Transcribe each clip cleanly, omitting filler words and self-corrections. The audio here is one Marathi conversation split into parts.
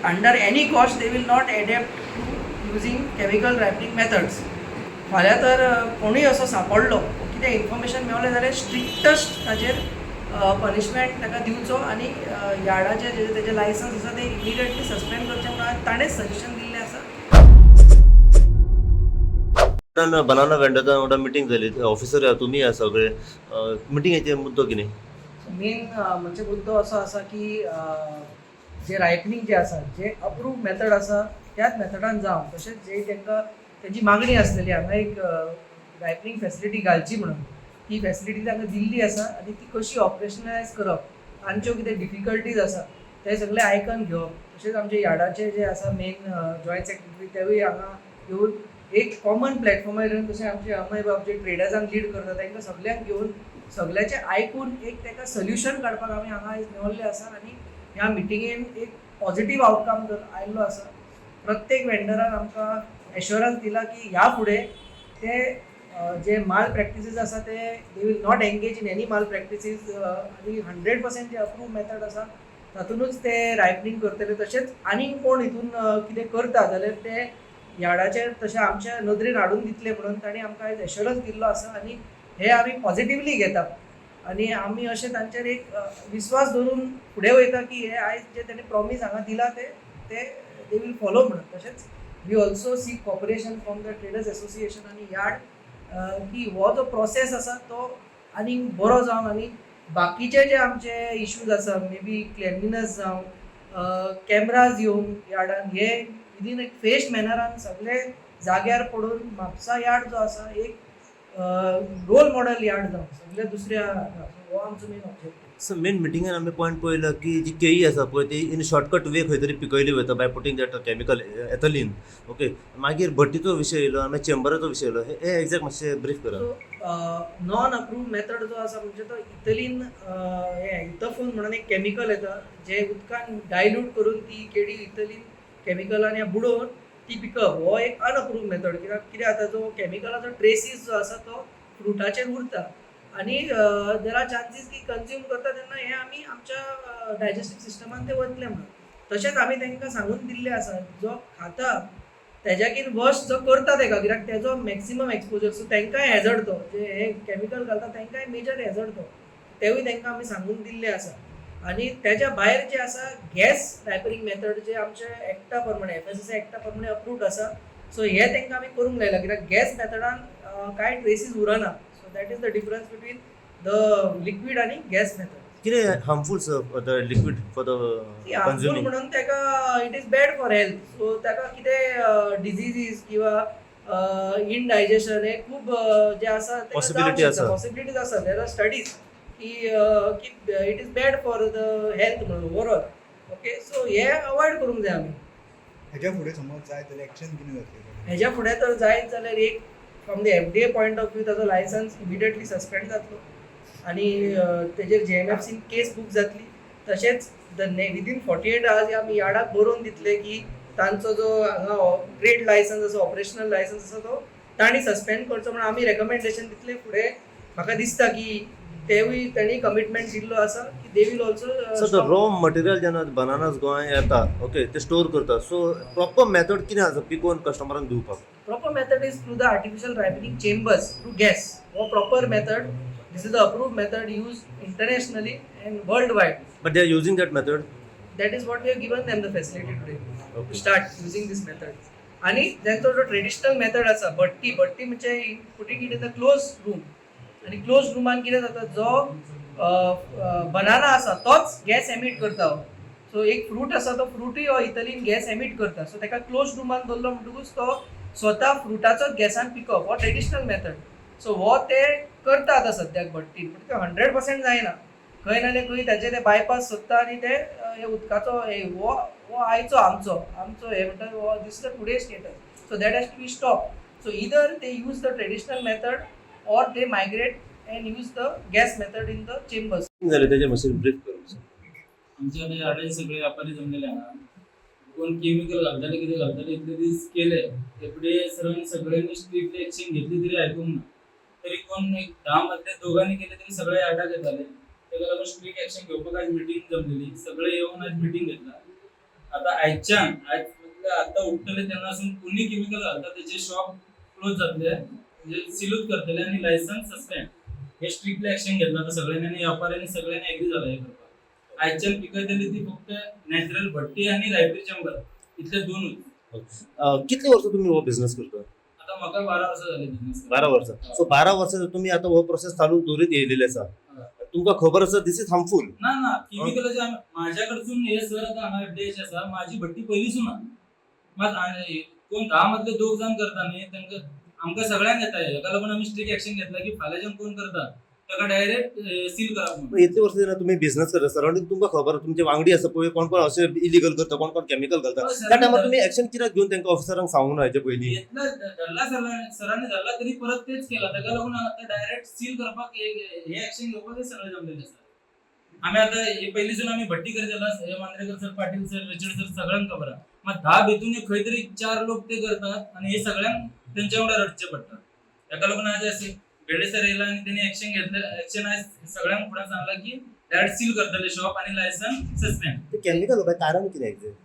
Under any cost they will not adapt to using chemical ripening methods. फाल्यां तर कोणूय असो सांपडलो कितें इन्फॉर्मेशन मेळ्ळें जाल्यार स्ट्रिक्टस्ट ताचेर पनिशमेंट ताका दिवचो आनी यार्डाचे तेजे लायसन्स आसा ते इमिडिएटली सस्पेंड करचें म्हणून ताणेंच सजेशन दिल्लें आसा. बनाना वेंडरांच्या वांगडा मिटींग जाली, ऑफिसर तुम्ही या सगळे, मिटींगेचे मुद्दो कितें? मेन म्हणजे मुद्दो असो आसा की जे रायपनिंग जे आसा जे अप्रूव्ड मेथड आसा त्याच मेथडान जावं, तशेंच जे तांकां तेंची मागणी आसलेली हांगा एक रायपनिंग फेसिलिटी घालची म्हणून ती फेसिलिटी तांकां दिल्ली आसा आनी ती कशी ऑपरेशनलायज करप, तांच्यो कितें डिफिकल्टीज आसा ते सगळे आयकन घेवप. तशेंच आमचे यार्डाचे जे आसा मेन जॉयंट सेक्रेटरी तेवूय हांगा येवन एक कॉमन प्लॅटफॉर्मार येवन तशें आमचे अमय बाब जे ट्रेडर्सांक लीड करता तांकां सगळ्यांक घेवन सगळ्याचें आयकून एक ताका सोल्युशन काडपाक आमी हांगा आयज मेळिल्ले आसा आनी ह्या मिटिंगेन एक पॉझिटीव आउटकम आयिल्लो आसा. प्रत्येक वेंडरान आमकां एश्युरन्स दिला की ह्या फुडें ते जे माल प्रॅक्टिसीस आसा ते they will not engage in any malpractices आनी 100% जे अप्रूव्ड मेथड आसा तातूनच ते रायपनिंग करतले. तशेंच आनीक कोण हितून कितें करता जाल्यार ते यार्डाचेर तशें आमच्या नदरेन हाडून दितले म्हणून तांणी आमकां आयज एश्युरन्स दिल्लो आसा आनी हे आमी पॉझिटिवली घेता आनी आमी अशें तांचेर एक विस्वास दवरून फुडें वयता की हे आयज जे ताणें प्रॉमीस हांगा दिला ते दे वील फॉलो म्हणून. तशेंच we also seek cooperation from the traders association आनी यार्ड की हो जो प्रोसेस आसा तो आनीक बरो जावन आनी बाकीचे जे आमचे इश्यूज आसा मे बी क्लेनलीनस जावं कॅमराज येवन यार्डान हे विदीन एक फेस्ट मॅनरान सगळे जाग्यार पडून म्हापसा यार्ड जो आसा एक रोल मॉडेल यार्ड जावं सगळ्या दुसऱ्या हो आमचो मेन ऑब्जेक्टीव. सो मेन मिटिंगेन आमी पॉयंट पळयलो की जी केळी आसा पळय ती इन शॉर्टकट वे खंय तरी पिकयली वता by putting that chemical ethylene. Okay, मागीर भट्टीचो विशय येयलो आनी चेंबराचो विशय येयलो, हे एक्झॅक्ट मातशें ब्रीफ करा. सो नॉन अप्रूव्ड मेथड जो आसा म्हणजे तो इथलीन हे इथफोन म्हणून एक केमिकल येता जे उदकान डायल्यूट करून ती केळी इथलीन केमिकलान बुडोवन ती पिकप, हो एक अनअप्रूव्ड मेथड. कित्याक जाता जो केमिकलाचो ट्रेसीस जो आसा तो फ्रुटाचेर उरता आनी देर आर चान्सीस की कंज्यूम करता तेन्ना हे आमी आमच्या डायजेस्टीव सिस्टमान ते वतले म्हणून. तशेंच आमी तांकां सांगून दिल्लें आसा जो खाता तेज्याकीन वर्स जो करता ताका, कित्याक तेजो मॅक्सिमम एक्सपोजर, सो तांकांय हॅझर्ड तो जे हे केमिकल घालता तांकांय मेजर हॅझर्ड तो तेवूय तांकां आमी सांगून दिल्लें आसा. आनी तेज्या भायर जे आसा गॅस रायपनिंग मेथड जे आमचे एक्टा प्रमाणे FSSAI एक्टा प्रमाणे अप्रूव्ड आसा, सो हे तांकां आमी करूंक लायला कित्याक गॅस मेथडान कांय ट्रेसीस उरना. So that is the difference between the liquid आनी गॅस मेथड. कितें harmful the liquid for the harmful म्हणून ताका it is bad for health. So ताका कितें डिजीजीस किंवा इनडायजेशन हे खूब जे आसा पॉसिबिलिटीज आसा. देर आर स्टडीज की it is bad for the health म्हणून ओवरऑल. ओके, सो हे अवॉयड करूंक जाय आमी. हेच्या फुडें समज जाय जाल्यार एक्शन कितें जातलें? हेच्या फुडें तर जायत जाल्यार एक from the FDA point of view ताजो लायसन्स इमिडिएटली सस्पेंड जातलो आनी तेजेर JMFCन केस बूक जातली. तशेंच विदीन 48 hours आमी यार्डाक बरोवन दितले की तांचो जो हांगा ट्रेड लायसन्स आसा, ऑपरेशनल लायसन्स आसा तो तांणी सस्पेंड करचो म्हणून आमी रेकमेंडेशन दितले फुडें. म्हाका दिसता की तेवूय तांणी कमिटमेंट दिल्लो आसा की they will also. So the raw material जेन्ना बनानास गोंय येता, ओके, ते स्टोर करता, सो प्रॉपर मेथड कितें आसा पिकोवन कस्टमरांक दिवपाक? Proper method is through the artificial ripening chambers through gas. Or proper method. This is the approved method used internationally and worldwide. But they are using that method. That is what we have given them the facility today Okay. to start using this method. आणि त्यांचो जो ट्रेडिशनल मेथड आसा भट्टी म्हणजे putting it in the close room. आणि क्लोज रूमान कितें जाता जो बनाना आसा तोच गॅस एमिट करता. सो एक फ्रूट आसा तो फ्रूटूय हो इथलीन गॅस एमिट करता. सो ताका क्लोज रूमान दवरलो म्हणटकूच तो स्वता फ्रुटाचो गॅसान पिकप, हो ट्रेडिशनल मेथड. सो हो ते करता आतां सद्याक भट्टीन, पूण ते 100% जायना. खंय ना खंय ताचे ते बायपास सोदता आनी ते हे उदकाचो हो आयचो आमचो हे म्हणटा हो this is the today status. So that has to be stop. So either they use the traditional method or they migrate and use the gas method in the chambers. जालें तेजे मातशें ब्रीफ करूं. आमच्या आतां यार्डाचे सगळे व्यापारी जमलेले हांगा. कोण केमिकल घालताले कितें घालताले इतले दीस केले, एफडीए सरांनी सगळ्यांनी स्ट्रिक्टली एक्शन घेतली तरी आयकूंक ना. तरी कोण एक 10 मधले दोघांनी केले तरी सगळे यार्डाक येताले. ताका लागून स्ट्रिक्ट एक्शन घेवपाक आज मिटींग जमलेली. सगळे येवन आज मिटींग घेतला आता आयच्यान आज म्हटलं आता उठतले त्यांना असून कोणी केमिकल घालतात त्याचे शॉप क्लोज जातले म्हणजे सिलूच करतले आणि लायसन्स सस्पेंड हे स्ट्रिक्टली ऍक्शन घेतलं आता सगळ्यांनी आणि व्यापाऱ्यांनी सगळ्यांनी ऍग्री झालं हे करपाक आयच्यान पिकयतली ती फक्त नॅचरल भट्टी आणि रायपूर चेंबर इथले दोनच कितले वर्ष तुम्ही हो बिझनेस करता? आता म्हाका 12 वर्ष झाले बिझनेस 12 वर्ष. सो 12 वर्षाचा तुम्ही आता हो प्रोसेस चालू दवरीत येयलेले आसा. तुमका खबर आसा दिस इज हार्मफुल. ना केमिकल माझ्याकडसून हे सर आता हांगा डेश आसा माझी भट्टी पयलीसून ना मात कोण 10 मधले 2 जण करता न्ही तांकां आमकां सगळ्यांक येता हेका लागून आमी स्ट्रिक्ट ऍक्शन घेतला की फाल्याच्यान कोण करता ताका डायरेक्ट सील करप म्हणून. इतले वर्ष जेन्ना तुम्ही बिझनेस करता सराउंडिंग तुमका खबर तुमचे वांगडी आसा पळय कोण कोण असे इलिगल करता कोण कोण केमिकल घालता हो, सर. त्या टायमार तुम्ही ऍक्शन कित्याक घेऊन त्यांना ऑफिसरांक सांगूंक ना हेचे पयलीं? घेतला धरला सरांनी धरला तरी परत तेच केला ताका लागून आता डायरेक्ट सील करपाक हे ऍक्शन घेवपाक सगळे जमलेले आसा. आम्ही आता हे पयलीसून आम्ही भट्टी करीत आयला हे Mandrekar sir Patil sir Richard sir सगळ्यांक खबर आहा. मग 10 भितून खंय तरी 4 लोक ते करतात आणि हे सगळ्यांक त्यांच्या वांगडा रडचे पडटा. ताका लागून आज असे बेडे सर येयला आणि त्यांनी ऍक्शन घेतलं ऍक्शन आज सगळ्यांक फुडें सांगला की डायरेक्ट सील करतले शॉप आणि लायसन्स सस्पेंड. ते केमिकल होता कारण कितें एक्झॅक्ट?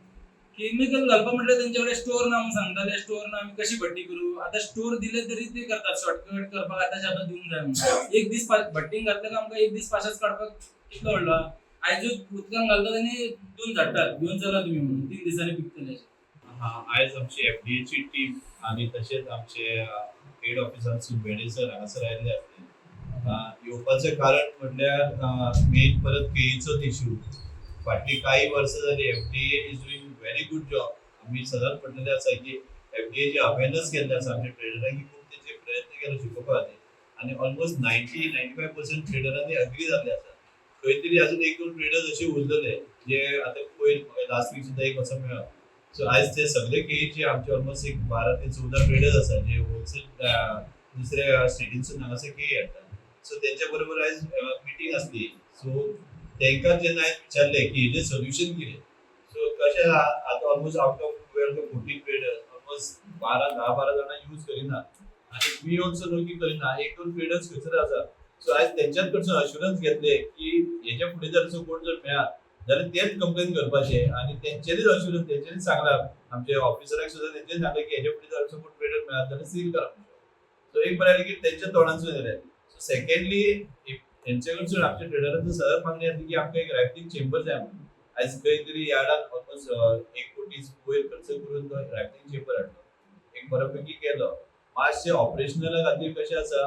केमिकल घालपा म्हटलं त्यांच्याकडे स्टोर ना म्हणून सांगताले स्टोर ना आम्ही कशी भट्टी करू आता स्टोर दिले तरी ते करतात शॉर्टकट करपाक आताच्या आता दिवून जाय म्हणून एक दीस भट्टींग घातलं का आमकां एक दीस पाशाच काडपाक कितलो व्हडला आयज उदकान घालतात आणि दोन धाडटात घेऊन चला तुम्ही म्हणून 3 दिसांनी पिकतले. आयज आमची एफडीए ची टीम आणि तशेंच आमचे हेड ऑफिसर बेडे सर हांगासर आयिल्ले आसले. येवपाचें कारण म्हटल्यार मेन परत केईचोच इश्यू. फाटली काही वर्सां जाली FDA is doing very good job. आमी सदांच म्हणलेले आसा की एफडीएची अवेअरनेस केल्ले आसा आमच्या ट्रेडरांनी खूब तेचे प्रयत्न केले शिकोवपा खातीर आनी ऑलमोस्ट 90-95% ट्रेडरांनी अग्री जाल्ले आसा. खंय तरी अजून 1-2 ट्रेडर्स असे उरलेले जे आता पयर लास्ट वीक सुद्धा एक असो मेळ्ळो. सो आयज ते सगळे केळीचे आमचे ऑलमोस्ट एक 12 ते 14 ट्रेडर्स आसा जे होलसेल दुसऱ्या स्टेटीनसून हांगासर केळी हाडटा. सो तेंच्या बरोबर आयज मिटींग आसली. सो तांकां जेन्ना हांवें विचारलें की हेजें सोल्युशन कितें सो कशें आतां almost out of 14 traders almost 10-12 जाणां यूज करिना आनी वी ऑल्सो नो की करिना 1-2 ट्रेडर्स खंयसर आसा. सो आयज तेंच्याच कडसून अश्युरन्स घेतले की हेच्या फुडें जर असो कोण जर मेळ्ळा जाल्यार तेच कंप्लेन करपाचे आणि तेंच्यांनीच अश्युरन्स तेंच्यांनीच सांगला आमच्या ऑफिसराक सुद्दां तेंच्यांनी सांगलें की हेच्या फुडें जर असो कोण ट्रेडर मेळ्ळा जाल्यार सील करा. सो एक बरें की तेंच्या तोंडांसून येलें. सो सेकंडली तेंचे कडसून आमच्या ट्रेडरांचो सदांच मागणी आसली की आमकां एक राफ्टींग चेंबर जाय म्हणून. आयज खंय तरी यार्डान ऑलमोस्ट 1 कोटी वयर खर्च करून तो राफ्टींग चेंबर हाडलो. एक बऱ्यापैकी केलो. मातशें ऑपरेशनला खातीर कशें आसा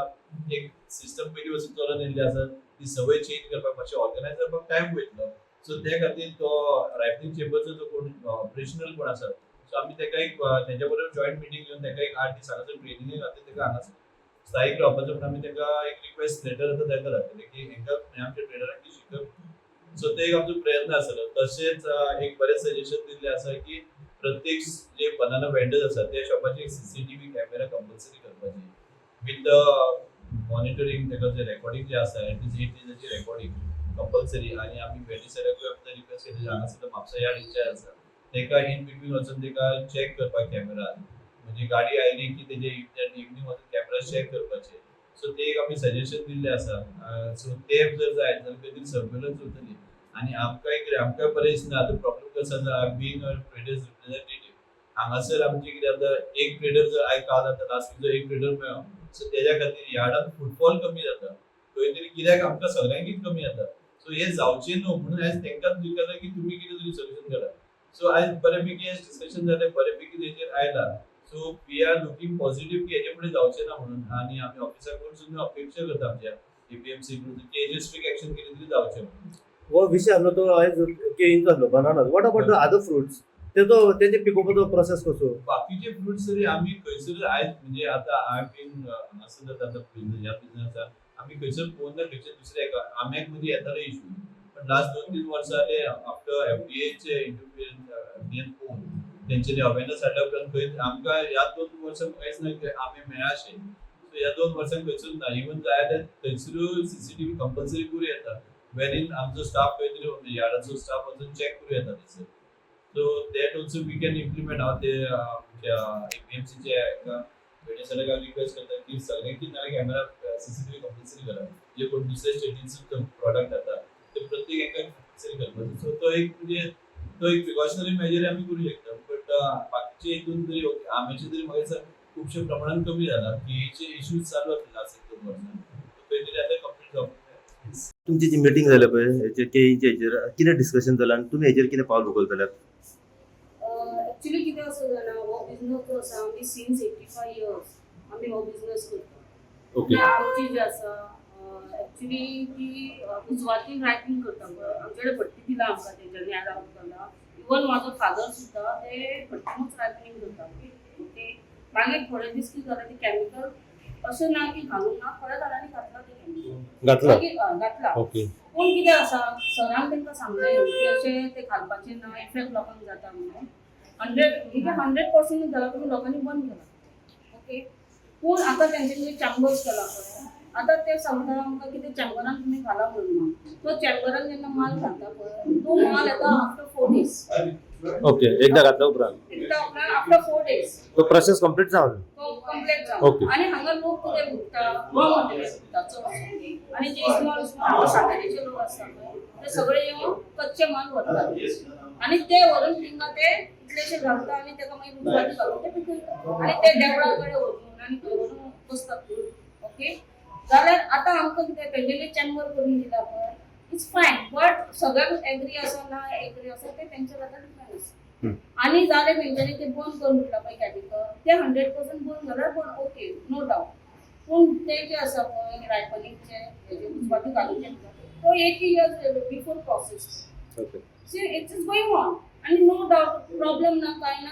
एक सिस्टम पयलीं वचून चलून येयल्ली आसा ती संवय चेंज करपाक मातशें ऑर्गनायज करपाक टायम वयतलो. सो त्या खातीर तो राफ्टींग चेंबरचो जो कोण ऑपरेशनल कोण आसा सो आमी ताका एक तेच्या बरोबर जॉयंट मिटींग घेवन ताका एक 8 दीस हांगासर ट्रेनिंगे खातीर ताका हांगासर स्थायीक रावपाचो म्हणून आमी ताका एक रिक्वेस्ट लेटर आतां ताका धाडटले की हांकां आमच्या ट्रेडरांक शिकप. सो ते एक आमचो प्रयत्न आसलो. तशेंच एक बरें सजेशन दिल्लें आसा की प्रत्येक जे बनाना वेंडर्स आसा त्या शॉपाची एक सीसीटीव्ही कॅमेरा कंपल्सरी करपाची विथ द मॉनिटरींग ताका जे रेकॉर्डिंग जे आसा एटलीस्ट 8 दिसाची रेकॉर्डिंग कंपल्सरी. आनी आमी बेडीसराकूय आमकां रिक्वेस्ट केली हांगासर म्हापसा यार्ड इच्छा आसा ताका इन बिटवीन वचून ताका चॅक करपाक कॅमेरा म्हणजे गाडी आयली की तेजे इवनिंग वचून कॅमेरा चॅक करपाचे. सो ते एक आमी सजेशन दिल्लें आसा. सो ते जर जाय जाल्यार खंय तरी सर्वेलन्स उरतली आनी आमकां बरें दिसना. आतां प्रॉब्लम कसो आसा बीइंग अ ट्रेडर्स रिप्रेझेंटेटिव्ह हांगासर आमचे कितें जाता एक ट्रेडर जर आयज काल जाता लास्ट वीक जो एक ट्रेडर मेळ्ळो सो तेज्या खातीर यार्डान फुटफॉल कमी जाता. खंय तरी कित्याक आमकां सगळ्यांकीच कमी जाता. सो हे जावचें न्हू म्हणून आयज तांकांच विचारलें की तुमी कितें तरी सोल्युशन करा. सो आयज बऱ्यापैकी हें डिस्कशन जालें बऱ्यापैकी तेजेर आयला. So we are looking positive की हेजे फुडें जावचें ना म्हणून आनी आमी ऑफिसा कडून सुद्दां अपेक्षा करता आमच्या एपीएमसी कडून की हेजेर स्ट्रिक्ट एक्शन कितें तरी जावचें म्हणून. हो विषय आसलो तो आयज केळींचो आसलो banana. What about the other fruits तेजे पिकोवपाचो प्रोसेस कसो? बाकीचे फ्रुट्स तरी आमी खंयसर आयज म्हणजे आतां आय बीन हांगासर जाता ह्या बिझनेसाक आमी खंयसर पळोवन ना खंयसर दुसऱ्या आम्याक मदीं येताले इश्यू पण लास्ट 2-3 वर्सां जाले आफ्टर एफडीएचे इंटरफियरन्स पळोवन तेंच्यांनी अवेरनेस हाडल्या उपरांत खंय आमकां ह्या 2 वर्सां कांयच ना आमे मेळाशे. सो ह्या 2 वर्सांक खंयसर ना इवन जाय जाल्यार थंयसरूय सीसीटीव्ही कंपल्सरी करूं येता वेरीन आमचो स्टाफ खंय तरी यार्डाचो स्टाफ वचून चॅक करूं येता थंयसर. So that also we can implement हांव ते एपीएमसीचे हाका बेडीसराक हांव रिक्वेस्ट करता की सगळ्यांकीच नाल्यार कॅमेरा सीसीटीव्ही कंपल्सरी करा. जे कोण दुसऱ्या स्टेटींसून प्रॉडक्ट जाता ते प्रत्येक हाका कंपल्सरी करपाचो. सो तो एक म्हणजे तो एक प्रिकॉशनरी मेजर आम्ही करू शकता बट बाकीचे हितून तरी ओके आंब्याचे तरी म्हाका खुबशे प्रमाणात कमी जाला केळीचे इश्यूज चालू आसले लास्ट 1-2 वर्सां ते तरी आता कंप्लीट जावपाक तुमची जी मिटींग जाल्या पळय हेचे केईचे हेचेर कितें डिस्कशन जालां आनी तुमी हेचेर कितें पावल उखलतल्यात? ॲक्च्युली कितें असो जाणा हो बिझनस जो आसा आमी सिन्स 85 इयर्स आमी हो बिझनस करता ओके आमची जी आसा ॲक्च्युली ती उजवातीन रायटिंग करता पळय आमचे कडेन भट्टी दिला आमकां तेंच्यांनी अलाउड केला इवन म्हाजो फादर सुद्दां ते भट्टीनूच रायटिंग करता ओके मागीर थोडे दीस कितें जालें ते कॅमिकल अशें ना की घालूंक ना थोड्या जाणांनी घातला ते कॅमिकल घातला घातला ओके पूण कितें आसा सरान तांकां सांगलें की अशें ते घालपाचें ना इफेक्ट लोकांक जाता म्हणून 100% जाला पूण लोकांनी बंद केला ओके पूण आतां तेंच्यांनी चॅम्बर्स केला पळय आतां ते सांगता आमकां की ते चॅम्बरान तुमी घाला म्हणून तो चॅम्बरान जेन्ना माल घालता पळय तो माल येता आफ्टर 4 डेज ओके एकदा घातला उपरांत एकदा आफ्टर 4 डेज तो प्रोसेस कंप्लीट जावन तो कंप्लीट Okay. जावन आनी हांगा लोक कितें भुगता रॉ मटेरियल भुगता चड आनी जे स्मॉल साखरेचे लोक आसता पळय ते सगळे येवन कच्चे माल व्हरतात आनी ते व्हरून थिंगा ते इतलेशे घालता आनी ताका मागीर उजवाती घालून ते पिकयता आनी ते देवळा कडेन व्हरून आनी थंय व्हरून बसतात ओके जाल्यार आतां आमकां कितें तेंच्यांनी चॅम्बर करून दिला पळय इट्स फायन बट सगळ्यांक एग्री आसा ना एग्री आसा ते तेंचे आतां डिफरंट आसा आनी जालें तेंच्यांनी ते बंद करून दिला पळय कॅमिकल ते 100% बंद जाल्यार पण ओके नो डावट पूण ते जे आसा पळय रायपनिंगचे हेजे उजवाती घालूचे तो 80 years before process okay see it is going on आनी नो डावट प्रॉब्लेम ना कांय ना